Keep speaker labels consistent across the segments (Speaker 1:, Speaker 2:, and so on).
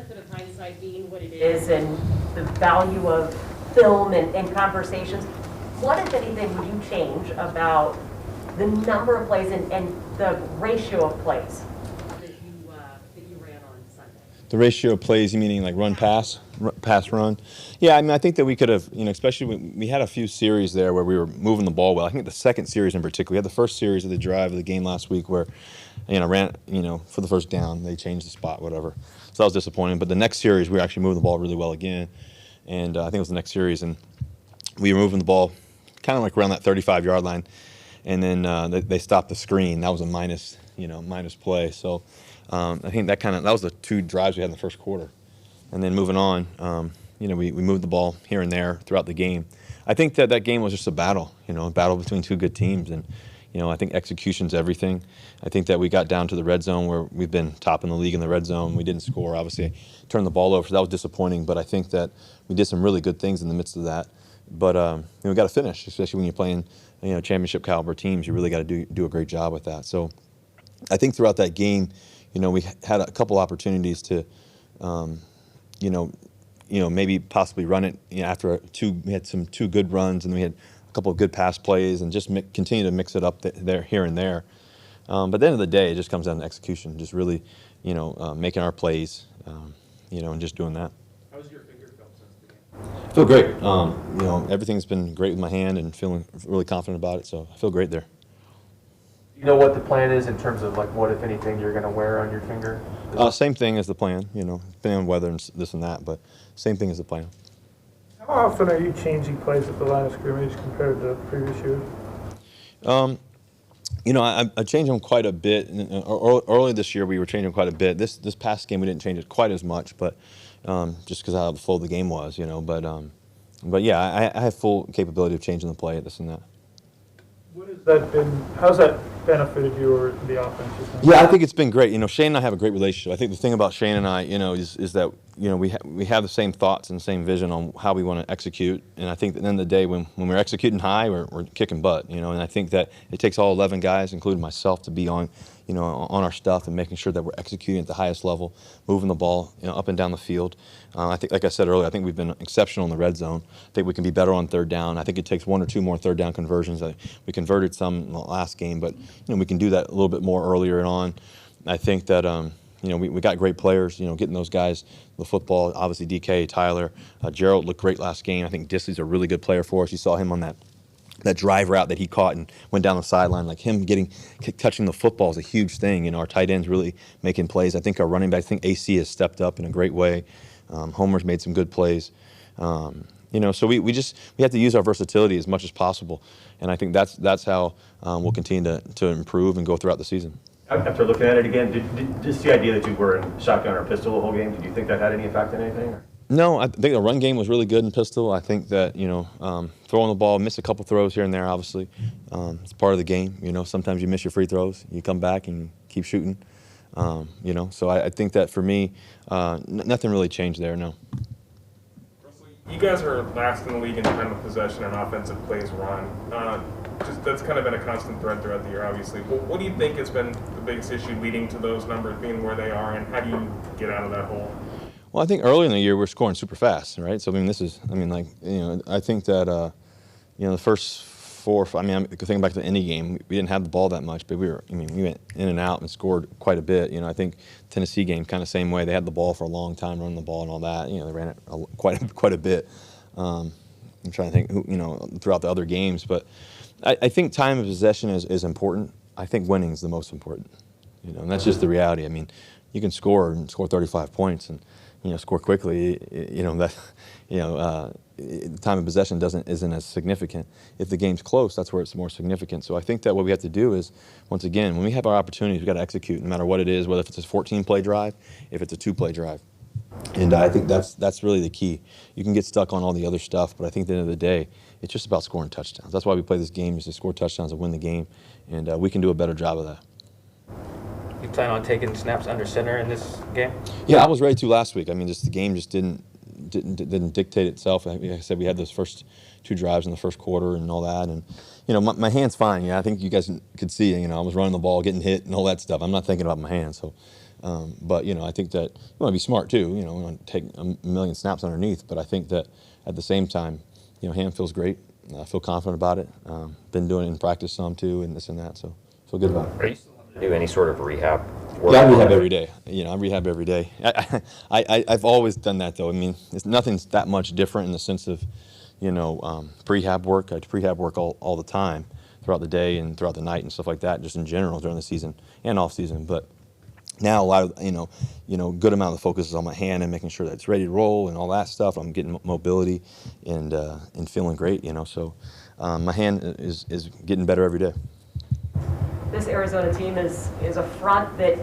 Speaker 1: benefit of hindsight being what it is and the value of film and conversations, what, if anything, would you change about the number of plays and the ratio of plays that you ran on Sunday?
Speaker 2: The ratio of plays, you meaning like run, pass, pass, run? Yeah, I mean, I think that we could have, especially when we had a few series there where we were moving the ball well. I think the second series in particular, we had the first series of the drive of the game last week where, ran, for the first down, they changed the spot, whatever. So that was disappointing. But the next series, we actually moved the ball really well again. And I think it was the next series, and we were moving the ball kind of like around that 35-yard line. And then they stopped the screen. That was a minus play. So I think that was the two drives we had in the first quarter. And then moving on, we moved the ball here and there throughout the game. I think that game was just a battle, a battle between two good teams. And, I think execution's everything. I think that we got down to the red zone where we've been top in the league in the red zone. We didn't score, obviously. Turned the ball over, so that was disappointing. But I think that we did some really good things in the midst of that. But we got to finish, especially when you're playing championship caliber teams. You really got to do a great job with that. So I think throughout that game, we had a couple opportunities to, maybe possibly run it. After we had two good runs, and we had a couple of good pass plays, and just continue to mix it up there, here and there. But at the end of the day, it just comes down to execution. Just really, making our plays, and just doing that.
Speaker 3: How's your finger felt since the game?
Speaker 2: I feel great. Everything's been great with my hand, and feeling really confident about it. So I feel great there.
Speaker 3: Do you know what the plan is in terms of what, if anything, you're going to wear on your finger?
Speaker 2: Same thing as the plan. Depending on weather and this and that, but same thing as the plan.
Speaker 4: How often are you changing plays at the line of scrimmage compared to previous years?
Speaker 2: I changed them quite a bit. Early this year, we were changing quite a bit. This past game, we didn't change it quite as much, but just because of how the flow of the game was, But yeah, I have full capability of changing the play at this and that.
Speaker 4: How's that benefited you or the offense?
Speaker 2: Yeah, I think it's been great. Shane and I have a great relationship. I think the thing about Shane and I, is that we have the same thoughts and the same vision on how we want to execute. And I think at the end of the day, when we're executing high, we're kicking butt. And I think that it takes all 11 guys, including myself, to be on our stuff and making sure that we're executing at the highest level, moving the ball, up and down the field. I think, like I said earlier, I think we've been exceptional in the red zone. I think we can be better on third down. I think it takes one or two more third down conversions. We converted some in the last game, but we can do that a little bit more earlier on. I think that we got great players. Getting those guys the football. Obviously, DK, Tyler, Gerald looked great last game. I think Disley's a really good player for us. You saw him on that drive route that he caught and went down the sideline. Like him touching the football is a huge thing. Our tight ends really making plays. I think our running back, I think AC has stepped up in a great way. Homer's made some good plays. So we have to use our versatility as much as possible, and I think that's how we'll continue to improve and go throughout the season.
Speaker 5: After looking at it again, just the idea that you were in shotgun or pistol the whole game, did you think that had any effect on anything? Or?
Speaker 2: No, I think the run game was really good in pistol. I think that, throwing the ball, missed a couple throws here and there, obviously. It's part of the game. Sometimes you miss your free throws. You come back and keep shooting. So I think that for me, nothing really changed there, no.
Speaker 6: You guys are last in the league in time of possession and offensive plays run. That's kind of been a constant thread throughout the year, obviously. What do you think has been the biggest issue leading to those numbers being where they are, and how do you get out of that hole?
Speaker 2: Well, I think early in the year we're scoring super fast, right? So I think that the first four. I'm thinking back to the Indy game. We didn't have the ball that much, but we went in and out and scored quite a bit. I think Tennessee game kind of same way. They had the ball for a long time, running the ball and all that. They ran it quite a bit. I'm trying to think, throughout the other games, but I think time of possession is important. I think winning is the most important. And that's just the reality. You can score 35 points and score quickly. Time of possession isn't as significant. If the game's close, that's where it's more significant. So I think that what we have to do is, once again, when we have our opportunities, we've got to execute, no matter what it is, whether if it's a 14-play drive, if it's a 2-play drive. And I think that's really the key. You can get stuck on all the other stuff, but I think at the end of the day, it's just about scoring touchdowns. That's why we play this game, is to score touchdowns and win the game, and we can do a better job of that.
Speaker 7: You plan on taking snaps under center in this game?
Speaker 2: Yeah, I was ready to last week. The game just didn't dictate itself. Like I said, we had those first two drives in the first quarter and all that, and my hand's fine. I think you guys could see. I was running the ball, getting hit, and all that stuff. I'm not thinking about my hands. So, But I think that you want to be smart too. We want to take a million snaps underneath. But I think that at the same time, Ham feels great. I feel confident about it. Been doing it in practice some too, and this and that. So feel good about it.
Speaker 8: Are you still having to do any sort of rehab work?
Speaker 2: Yeah, I rehab every day. I rehab every day. I've always done that though. I mean, nothing's that much different in the sense of, prehab work. I prehab work all the time throughout the day and throughout the night and stuff like that, just in general during the season and off season. But now a lot of good amount of the focus is on my hand and making sure that it's ready to roll and all that stuff. I'm getting mobility and feeling great. So my hand is getting better every day.
Speaker 1: This Arizona team is a front that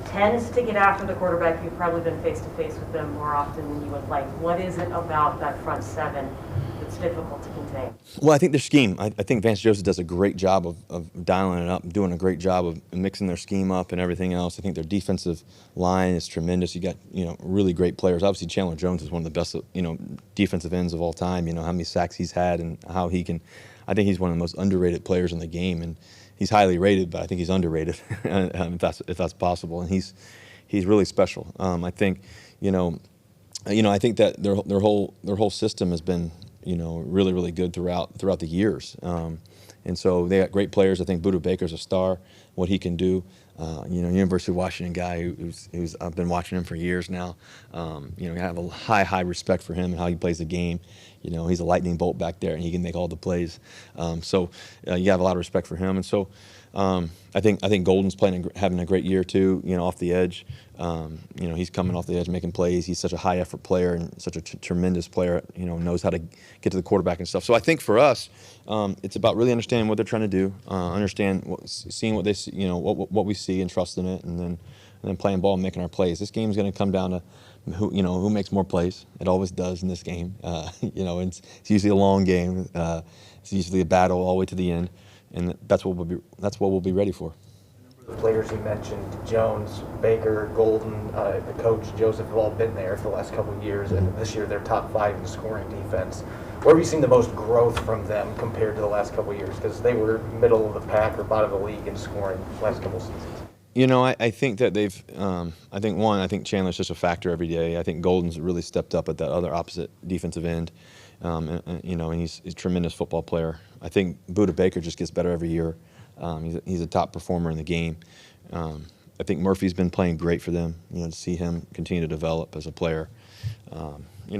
Speaker 1: tends to get after the quarterback. You've probably been face-to-face with them more often than you would like. What is it about that front seven that's difficult to contain?
Speaker 2: Well, I think their scheme. I think Vance Joseph does a great job of dialing it up, doing a great job of mixing their scheme up and everything else. I think their defensive line is tremendous. You got, really great players. Obviously, Chandler Jones is one of the best, defensive ends of all time. How many sacks he's had and how he can. I think he's one of the most underrated players in the game, and he's highly rated, but I think he's underrated if that's possible. And he's really special. I think, I think that their whole system has been, really, really good throughout the years. And so they got great players. I think Budda Baker's a star, what he can do. University of Washington guy who's I've been watching him for years now. I have a high respect for him and how he plays the game. He's a lightning bolt back there, and he can make all the plays. So you have a lot of respect for him. And so I think Golden's having a great year too. Off the edge. He's coming off the edge, making plays. He's such a high effort player and such a tremendous player. Knows how to get to the quarterback and stuff. So I think for us, it's about really understanding what they're trying to do, seeing what they see, what we see, and trusting it, and then playing ball and making our plays. This game's going to come down to who makes more plays. It always does in this game. It's usually a long game. It's usually a battle all the way to the end, and that's what we'll be ready for.
Speaker 3: The players you mentioned, Jones, Baker, Golden, the coach, Joseph, have all been there for the last couple of years, and this year they're top 5 in scoring defense. Where have you seen the most growth from them compared to the last couple of years? Because they were middle of the pack or bottom of the league in scoring the last couple of seasons.
Speaker 2: I think that they've. I think Chandler's just a factor every day. I think Golden's really stepped up at that other opposite defensive end, and he's a tremendous football player. I think Budda Baker just gets better every year. He's a top performer in the game. I think Murphy's been playing great for them. To see him continue to develop as a player.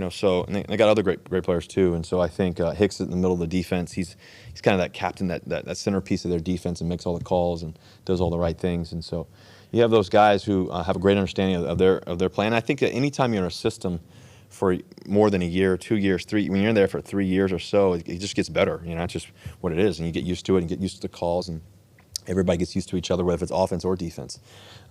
Speaker 2: So and they got other great players too. And so I think Hicks in the middle of the defense. He's kind of that captain, that centerpiece of their defense, and makes all the calls and does all the right things. And so you have those guys who have a great understanding of their plan. I think that anytime you're in a system for more than a year, 2 years, 3, when you're in there for 3 years or so, it just gets better. It's just what it is, and you get used to it and get used to the calls, and everybody gets used to each other, whether it's offense or defense,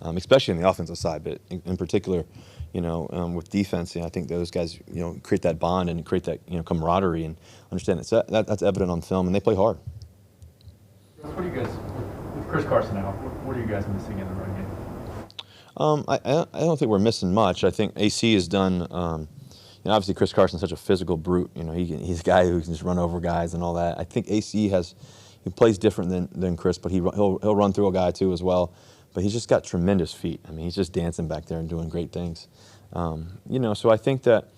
Speaker 2: especially on the offensive side. But in particular, with defense, I think those guys, create that bond and create that, camaraderie, and understand that's evident on film, and they play hard.
Speaker 9: What do you guys, with Chris Carson out, what are you guys missing in the run game?
Speaker 2: I don't think we're missing much. I think AC has done. Obviously, Chris Carson's such a physical brute. He's a guy who can just run over guys and all that. I think AC he plays different than Chris, but he'll run through a guy too as well. But he's just got tremendous feet. I mean, he's just dancing back there and doing great things. So I think that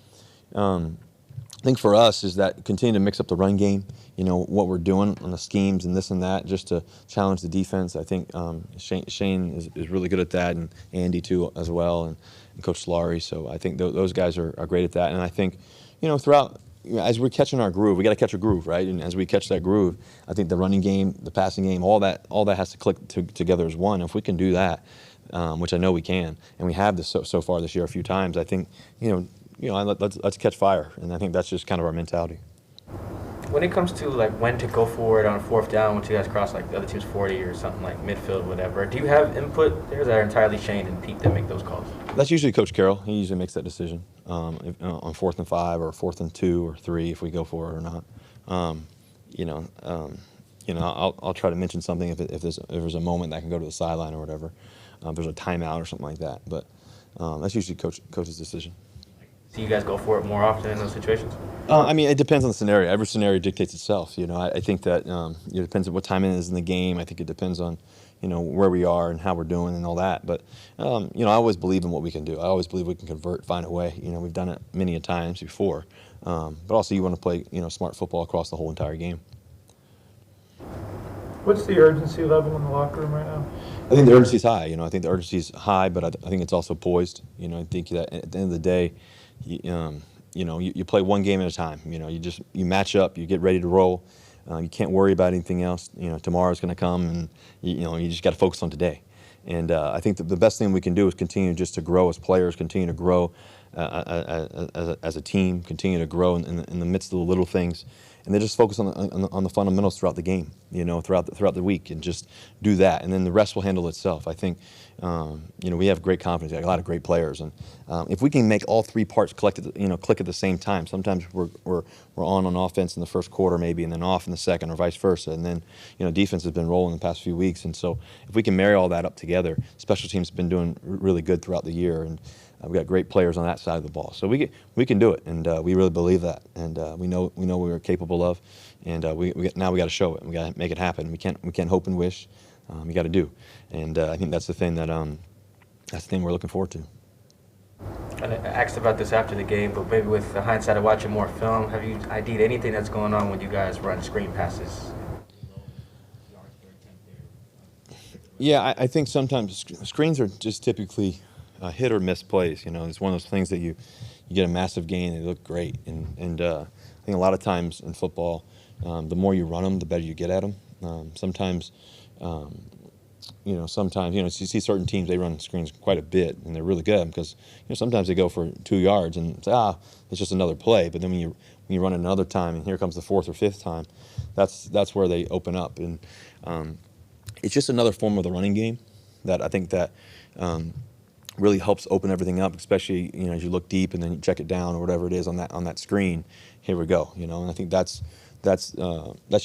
Speaker 2: for us is that continue to mix up the run game. What we're doing on the schemes and this and that, just to challenge the defense. I think Shane is really good at that, and Andy too as well, and Coach Solari. So I think those guys are great at that. And I think throughout. As we're catching our groove, we got to catch a groove, right? And as we catch that groove, I think the running game, the passing game, all that has to click together as one. If we can do that, which I know we can, and we have this so far this year a few times, I think let's catch fire, and I think that's just kind of our mentality.
Speaker 7: When it comes to when to go for it on 4th down, once you guys cross the other team's 40 or something like midfield, whatever, do you have input there? Or is that entirely Shane and Pete that make those calls? That's usually Coach Carroll. He usually makes that decision on 4th and 5 or 4th and 2 or 3 if we go for it or not. I'll try to mention something if there's a moment that I can go to the sideline or whatever. If there's a timeout or something like that, but that's usually Coach's decision.
Speaker 10: So you guys go for it more often in those situations?
Speaker 2: It depends on the scenario. Every scenario dictates itself. I think that it depends on what time it is in the game. I think it depends on, where we are and how we're doing and all that. But I always believe in what we can do. I always believe we can convert, find a way. We've done it many a times before. But also, you want to play smart football across the whole entire game.
Speaker 4: What's the urgency level in the locker room right now?
Speaker 2: I think the urgency's high. I think the urgency's high, but I think it's also poised. I think that at the end of the day, you play one game at a time. You match up, you get ready to roll. You can't worry about anything else. Tomorrow's going to come, and you just got to focus on today. And I think that the best thing we can do is continue just to grow as players, continue to grow as a team, continue to grow in the midst of the little things, and then just focus on the fundamentals throughout the game, throughout the week, and just do that, and then the rest will handle itself. I think we have great confidence. We have a lot of great players, and if we can make all three parts click at the same time, sometimes we're on offense in the first quarter maybe, and then off in the second, or vice versa, and then defense has been rolling the past few weeks, and so if we can marry all that up together, special teams have been doing really good throughout the year, and we've got great players on that side of the ball, so we can do it, and we really believe that, and we know what we're capable of, and now we got to show it, and we got to make it happen. We can't hope and wish. We got to do, and I think that's the thing we're looking forward to.
Speaker 10: I asked about this after the game, but maybe with the hindsight of watching more film, have you ID'd anything that's going on when you guys run screen passes?
Speaker 2: Yeah, I think sometimes screens are just typically hit or miss plays. It's one of those things that you get a massive gain, they look great, and I think a lot of times in football, the more you run them, the better you get at them. Sometimes you see certain teams, they run screens quite a bit, and they're really good because sometimes they go for 2 yards and say, it's just another play. But then when you run it another time, and here comes the fourth or fifth time, that's where they open up, and it's just another form of the running game that I think that really helps open everything up, especially as you look deep and then you check it down or whatever it is on that screen. Here we go, and I think that's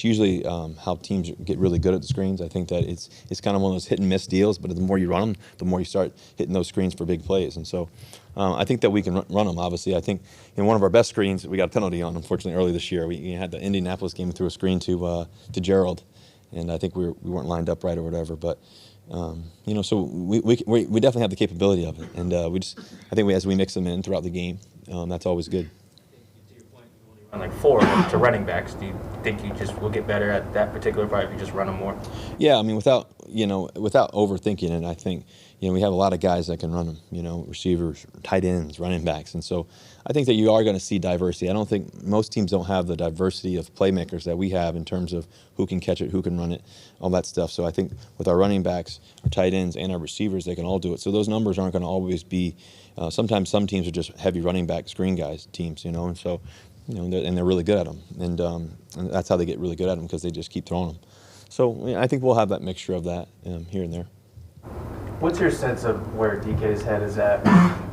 Speaker 2: usually how teams get really good at the screens. I think that it's kind of one of those hit and miss deals, but the more you run them, the more you start hitting those screens for big plays. And so I think that we can run them. Obviously, I think one of our best screens we got a penalty on, unfortunately, early this year. We had the Indianapolis game, threw a screen to Gerald, and I think we weren't lined up right or whatever, but. So we definitely have the capability of it, and I think as we mix them in throughout the game, that's always good.
Speaker 10: To your point, you only run like 4 to running backs. Do you think you just will get better at that particular part if you just run them more?
Speaker 2: Yeah, I mean, without overthinking it, I think we have a lot of guys that can run them. Receivers, tight ends, running backs, and so I think that you are going to see diversity. I don't think most teams don't have the diversity of playmakers that we have in terms of who can catch it, who can run it, all that stuff. So I think with our running backs, our tight ends, and our receivers, they can all do it. So those numbers aren't going to always be. Sometimes some teams are just heavy running back screen guys teams, and so and they're really good at them, and that's how they get really good at them because they just keep throwing them. So I think we'll have that mixture of that here and there.
Speaker 11: What's your sense of where DK's head is at,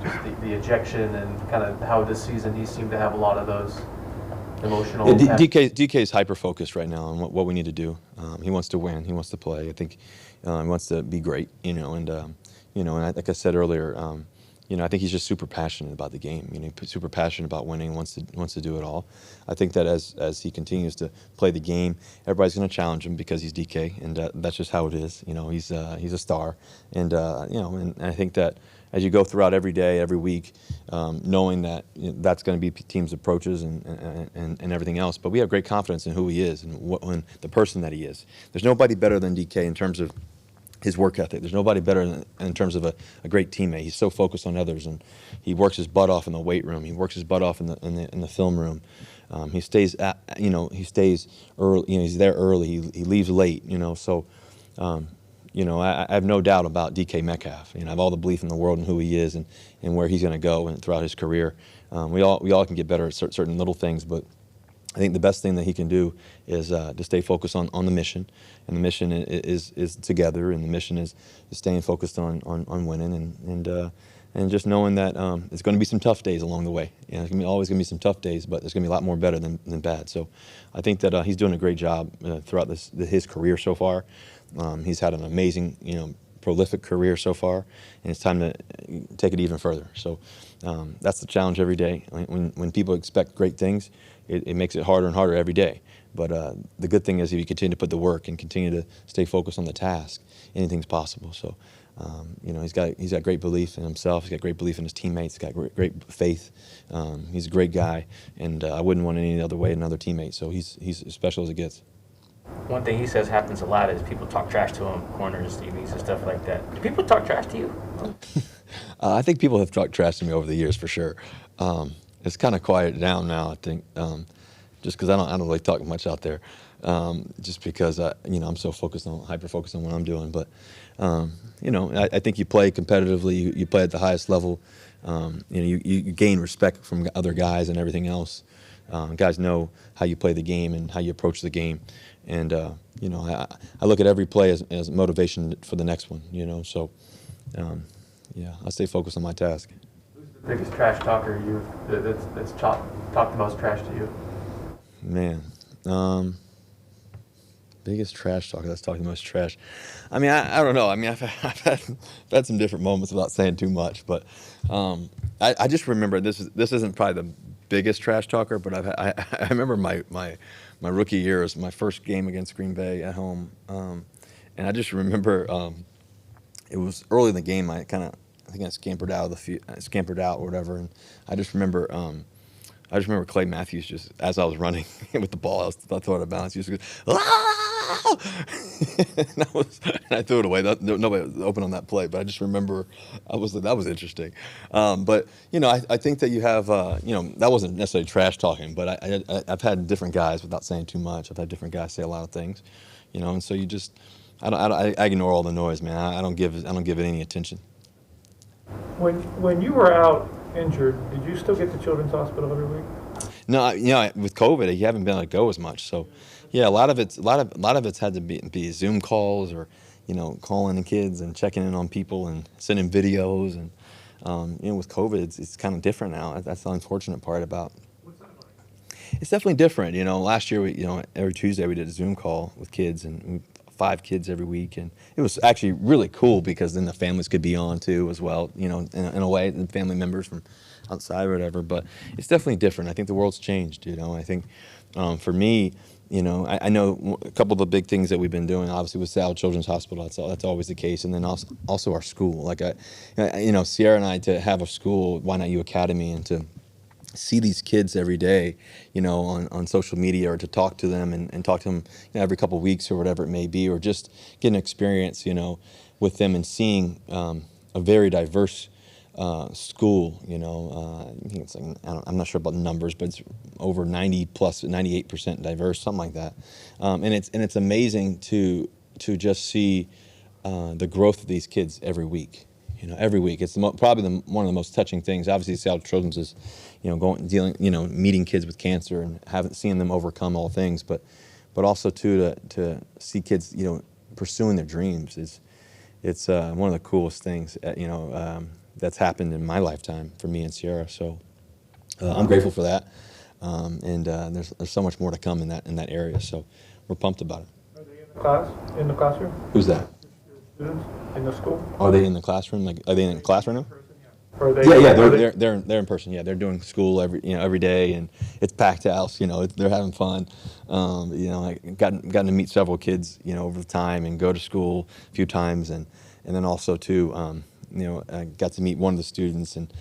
Speaker 11: just the ejection and kind of how this season he seemed to have a lot of those emotional...
Speaker 2: Yeah, DK's hyper-focused right now on what we need to do. He wants to win. He wants to play. I think he wants to be great, and like I said earlier, I think he's just super passionate about the game. Super passionate about winning. Wants to do it all. I think that as he continues to play the game, everybody's going to challenge him because he's DK, and that's just how it is. He's a star, and and I think that as you go throughout every day, every week, knowing that that's going to be teams' approaches and everything else. But we have great confidence in who he is and the person that he is. There's nobody better than DK in terms of his work ethic. There's nobody better in terms of a great teammate. He's so focused on others, and he works his butt off in the weight room. He works his butt off in the film room. He stays early. He's there early. He leaves late. So, I have no doubt about DK Metcalf. I have all the belief in the world in who he is and where he's going to go and throughout his career. We all can get better at certain little things, but I think the best thing that he can do is to stay focused on the mission, and the mission is together, and the mission is staying focused on winning, and just knowing that there's going to be some tough days along the way. There's always going to be some tough days, but there's going to be a lot more better than bad. So I think that he's doing a great job throughout his career so far. He's had an amazing prolific career so far, and it's time to take it even further. So that's the challenge every day. When people expect great things, it makes it harder and harder every day. But the good thing is if you continue to put the work and continue to stay focused on the task, anything's possible. So he's got great belief in himself. He's got great belief in his teammates. He's got great faith. He's a great guy, and I wouldn't want it any other way another teammate. So he's as special as it gets.
Speaker 10: One thing he says happens a lot is people talk trash to him, corners, TVs, and stuff like that. Do people talk trash to you?
Speaker 2: I think people have talked trash to me over the years for sure. It's kind of quieted down now, I think, just because I don't really talk much out there, just because I'm so hyper focused on what I'm doing. But I think you play competitively, you play at the highest level. You gain respect from other guys and everything else. Guys know how you play the game and how you approach the game. And, I look at every play as motivation for the next one, So, I stay focused on my task.
Speaker 11: Who's the biggest trash talker that's talked the most trash to you?
Speaker 2: Man, biggest trash talker that's talking the most trash. I mean, I don't know. I mean, I've had some different moments without saying too much, but I just remember this isn't probably the biggest trash talker, but I remember my rookie year was my first game against Green Bay at home, and I just remember it was early in the game. I think I scampered out or whatever, and I just remember Clay Matthews just as I was running with the ball, I thought out of bounds. He used to go, "Ah!" and I threw it away. Nobody was open on that play, but I just remember that was interesting. But I think that you have that wasn't necessarily trash talking, but I've had different guys without saying too much. I've had different guys say a lot of things, and so you just I ignore all the noise, man. I don't give it any attention.
Speaker 4: When you were out injured, did you still get to Children's Hospital every week?
Speaker 2: No, with COVID, you haven't been able to go as much. So, yeah, a lot of it's had to be Zoom calls or, calling the kids and checking in on people and sending videos and, with COVID, it's kind of different now. That's the unfortunate part about.
Speaker 4: What's that like?
Speaker 2: It's definitely different. Last year every Tuesday we did a Zoom call with kids and 5 kids every week, and it was actually really cool because then the families could be on too as well, in a way, the family members from outside or whatever. But it's definitely different. I think the world's changed. I think for me, I know a couple of the big things that we've been doing, obviously with Sal Children's Hospital, that's always the case, and then also our school. Like Sierra and I, to have a school, Why Not You Academy, and to see these kids every day, on social media, or to talk to them and talk to them every couple of weeks or whatever it may be, or just get an experience, with them and seeing a very diverse school. I think it's like, I'm not sure about the numbers, but it's over 98% diverse, something like that. And it's amazing to just see the growth of these kids every week. Every week. It's probably one of the most touching things. Obviously, Seattle Children's is, meeting kids with cancer and seeing them overcome all things, but also too to see kids, pursuing their dreams it's one of the coolest things, that's happened in my lifetime for me and Sierra. So I'm grateful for that, and there's so much more to come in that area. So we're pumped about it.
Speaker 4: Are they in the classroom?
Speaker 2: Who's that?
Speaker 4: Students in the school?
Speaker 2: Are they in the classroom? Like, are they in class right now?
Speaker 4: Or are they,
Speaker 2: Yeah, they're in person. Yeah, they're doing school every day, and it's packed house. They're having fun. I gotten to meet several kids, over the time, and go to school a few times, and then also too, I got to meet one of the students, and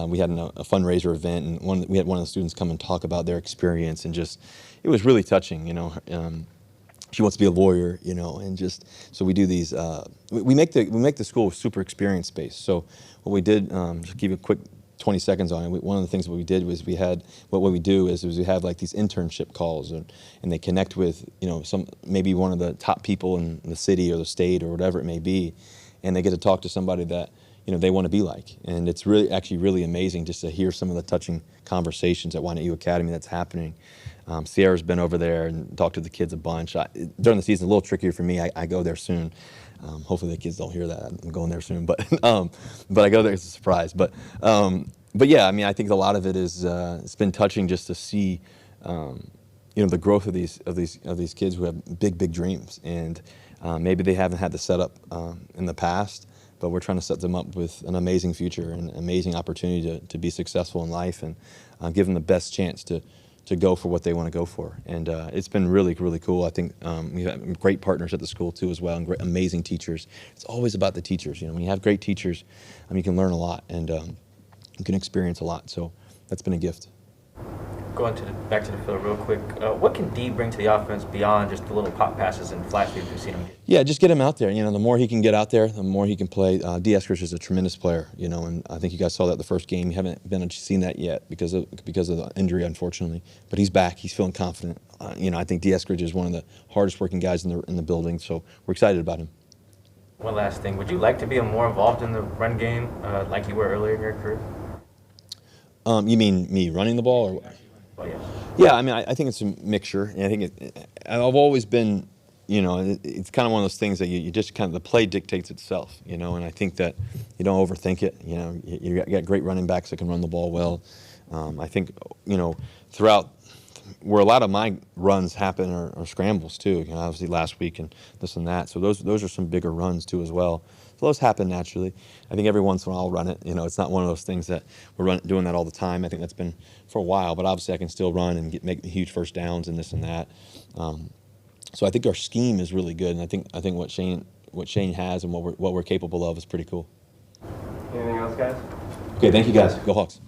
Speaker 2: we had a fundraiser event, and we had one of the students come and talk about their experience, and just it was really touching. She wants to be a lawyer, and just so we do these. We make the school super experience based. So what we did, just give you a quick 20 seconds on it. One of the things that we did was we have like these internship calls, and they connect with maybe one of the top people in the city or the state or whatever it may be, and they get to talk to somebody that they want to be like. And it's really amazing just to hear some of the touching conversations at Why Not You Academy that's happening. Sierra's been over there and talked to the kids a bunch. During the season, a little trickier for me. I go there soon. Hopefully the kids don't hear that. I'm going there soon, but I go there as a surprise. But yeah, I think a lot of it is it's been touching just to see the growth of these kids who have big dreams, and Maybe they haven't had the setup in the past, but we're trying to set them up with an amazing future and an amazing opportunity to be successful in life and give them the best chance to go for what they want to go for. And it's been really, really cool. I think we have great partners at the school too as well, and great, amazing teachers. It's always about the teachers. You know, when you have great teachers, you can learn a lot and you can experience a lot. So that's been a gift.
Speaker 10: Going back to the field real quick, what can D bring to the offense beyond just the little pop passes and flat feeds we've seen him get?
Speaker 2: Yeah, just get him out there. You know, the more he can get out there, the more he can play. D. Eskridge is a tremendous player, you know, and I think you guys saw that the first game. You haven't seen that yet because of the injury, unfortunately. But he's back. He's feeling confident. You know, I think D. Eskridge is one of the hardest working guys in the building, so we're excited about him.
Speaker 10: One last thing, would you like to be more involved in the run game like you were earlier in your career?
Speaker 2: You mean me running the ball, or what?
Speaker 10: Oh, yeah.
Speaker 2: Yeah, I mean, I think it's a mixture. And I think I've always been, you know, it's kind of one of those things that you just kind of, the play dictates itself, you know, and I think that you don't overthink it. You know, you got great running backs that can run the ball well. I think, you know, throughout where a lot of my runs happen are scrambles too, you know, obviously last week and this and that. So those are some bigger runs too as well. So those happen naturally. I think every once in a while I'll run it. You know, it's not one of those things that we're doing that all the time. I think that's been for a while, but obviously I can still run and make the huge first downs and this and that. So I think our scheme is really good, and I think what Shane has and what we're capable of is pretty cool.
Speaker 11: Anything else, guys?
Speaker 2: Okay, thank you guys. Go Hawks.